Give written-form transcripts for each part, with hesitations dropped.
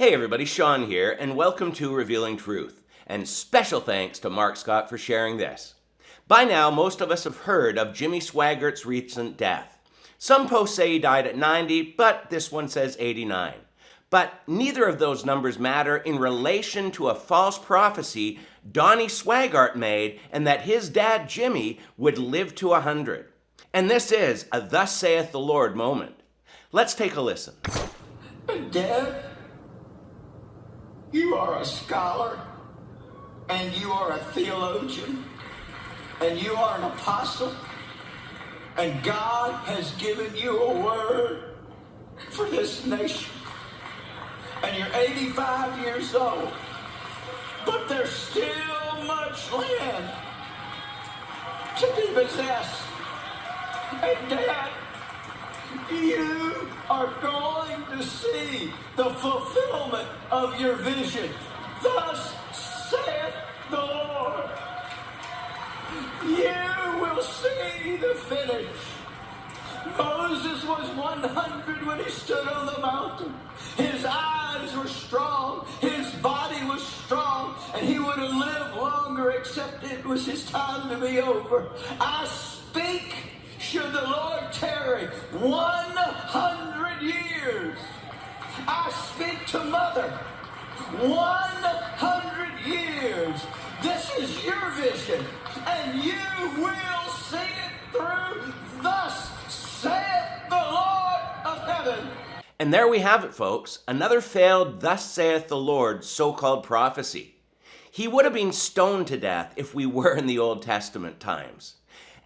Hey everybody, Sean here, and welcome to Revealing Truth. And special thanks to Mark Scott for sharing this. By now, most of us have heard of Jimmy Swaggart's recent death. Some posts say he died at 90, but this one says 89. But neither of those numbers matter in relation to a false prophecy Donnie Swaggart made, and that his dad Jimmy would live to 100. And this is a "Thus saith the Lord" moment. Let's take a listen. Dad, you are a scholar, and you are a theologian, and you are an apostle, and God has given you a word for this nation. And you're 85 years old, but there's still much land to be possessed. And Dad, you are going to see the fulfillment of your vision. Thus saith the Lord. You will see the finish. Moses was 100 when he stood on the mountain. His eyes were strong, his body was strong, and he would have lived longer, except it was his time to be over. I speak, should the Lord tarry, 100 years. I speak to Mother, 100 years. This is your vision, and you will see it through. Thus saith the Lord of heaven. And there we have it, folks. Another failed "Thus saith the Lord" so-called prophecy. He would have been stoned to death if we were in the Old Testament times.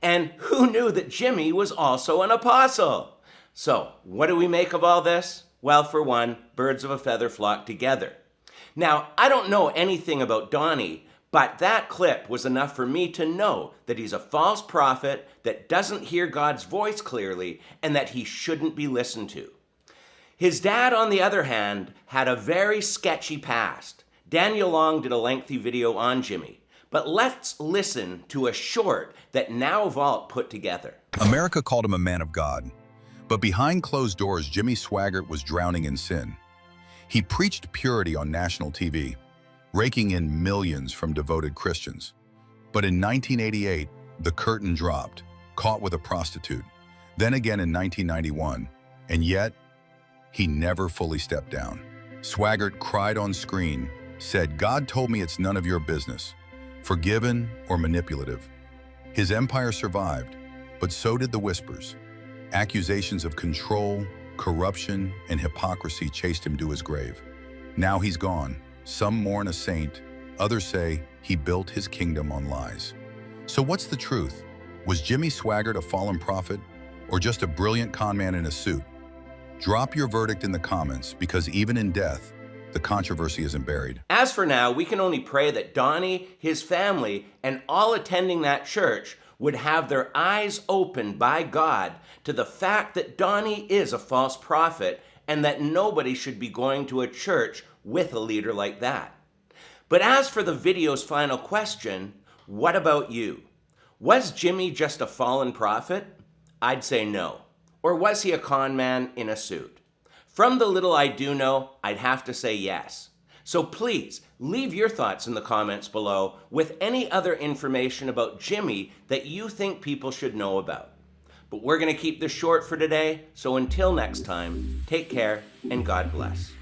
And who knew that Jimmy was also an apostle? So, what do we make of all this? Well, for one, birds of a feather flock together. Now, I don't know anything about Donnie, but that clip was enough for me to know that he's a false prophet that doesn't hear God's voice clearly and that he shouldn't be listened to. His dad, on the other hand, had a very sketchy past. Daniel Long did a lengthy video on Jimmy, but let's listen to a short that Now Vault put together. America called him a man of God, but behind closed doors, Jimmy Swaggart was drowning in sin. He preached purity on national TV, raking in millions from devoted Christians. But in 1988, the curtain dropped, caught with a prostitute. Then again in 1991, and yet, he never fully stepped down. Swaggart cried on screen, said, "God told me it's none of your business," forgiven or manipulative. His empire survived, but so did the whispers. Accusations of control, corruption, and hypocrisy chased him to his grave. Now he's gone. Some mourn a saint, others say he built his kingdom on lies. So what's the truth? Was Jimmy Swaggart a fallen prophet, or just a brilliant conman in a suit? Drop your verdict in the comments, because even in death, the controversy isn't buried. As for now, we can only pray that Donnie, his family, and all attending that church would have their eyes opened by God to the fact that Donnie is a false prophet and that nobody should be going to a church with a leader like that. But as for the video's final question, what about you? Was Jimmy just a fallen prophet? I'd say no. Or was he a con man in a suit? From the little I do know, I'd have to say yes. So please, leave your thoughts in the comments below with any other information about Jimmy that you think people should know about. But we're going to keep this short for today, so until next time, take care and God bless.